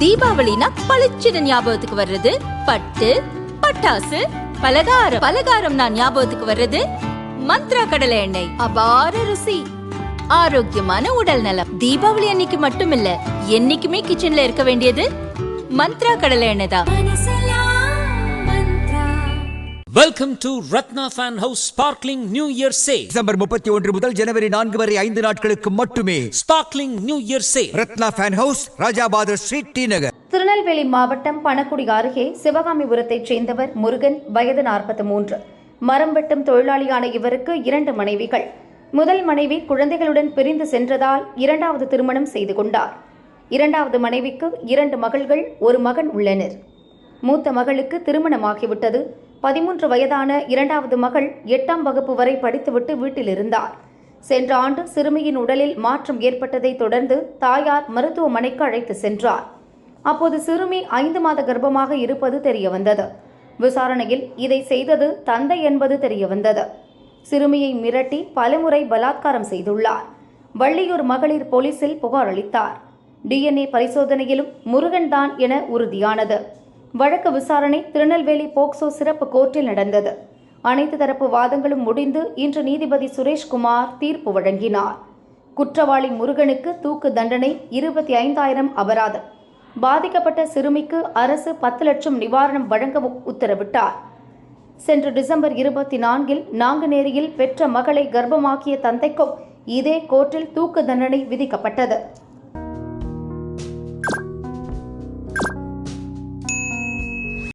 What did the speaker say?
தீபாவளினா பளிச்சுன்னு ஞாபகத்துக்கு வர்றது பட்டு, பட்டாசு, பலகாரம். பலகாரம்னா ஞாபகத்துக்கு வர்றது மந்த்ரா கடலை எண்ணெய். அபார ருசி, ஆரோக்கியமான உடல் நலம். தீபாவளி அன்னைக்கு மட்டும் இல்ல, என்னைக்குமே கிச்சன்ல இருக்க வேண்டியது மந்த்ரா கடலை எண்ணெய் தான். Welcome to Ratna Fan House Sparkling New Year Sale. December 31 முதல் ஜனவரி 4 வரை 5 நாட்களுக்கு மட்டுமே. Sparkling New Year Sale. Ratna fan house, Rajabadhar street, T Nagar. Tirunelveli மாவட்டம் பணக்குடி அருகே சிவகாமிபுரத்தைச் சேர்ந்தவர் முருகன், வயது 43. மரம் வெட்டும் தொழிலாளியான இவருக்கு 2 மனைவிகள். முதல் மனைவி குழந்தைகளுடன் பிரிந்து சென்றதால் 2வது திருமணம் செய்து கொண்டார். 2வது மனைவிக்கு 2 மகள்கள், 1 மகன் உள்ளனர். மூத்த மகளுக்கு திருமணமாகிவிட்டது. 13 வயதான 2வது மகள் 8ஆம் வகுப்பு வரை படித்துவிட்டு வீட்டில் இருந்தார். சென்ற ஆண்டு சிறுமியின் உடலில் மாற்றம் ஏற்பட்டதை தொடர்ந்து தாயார் மருத்துவமனைக்கு அழைத்து சென்றார். அப்போது சிறுமி 5 மாத கர்ப்பமாக இருப்பது தெரியவந்தது. விசாரணையில் இதை செய்தது தந்தை என்பது தெரியவந்தது. சிறுமியை மிரட்டி பலமுறை பலாத்காரம் செய்துள்ளார். வள்ளியூர் மகளிர் போலீசில் புகார் அளித்தார். DNA பரிசோதனையிலும் முருகன் தான் என உறுதியானது. வழக்கு விசாரணை திருநெல்வேலி போக்சோ சிறப்பு கோர்ட்டில் நடந்தது. அனைத்து தரப்பு வாதங்களும் முடிந்து இன்று நீதிபதி சுரேஷ்குமார் தீர்ப்பு வழங்கினார். குற்றவாளி முருகனுக்கு தூக்கு தண்டனை, 25,000 அபராதம். பாதிக்கப்பட்ட சிறுமிக்கு அரசு 10 லட்சம் நிவாரணம் வழங்கவும் உத்தரவிட்டார். சென்ற டிசம்பர் 24 நாங்குநேரியில் பெற்ற மகளை கர்ப்பமாக்கிய தந்தைக்கும் இதே கோர்ட்டில் தூக்கு தண்டனை விதிக்கப்பட்டது.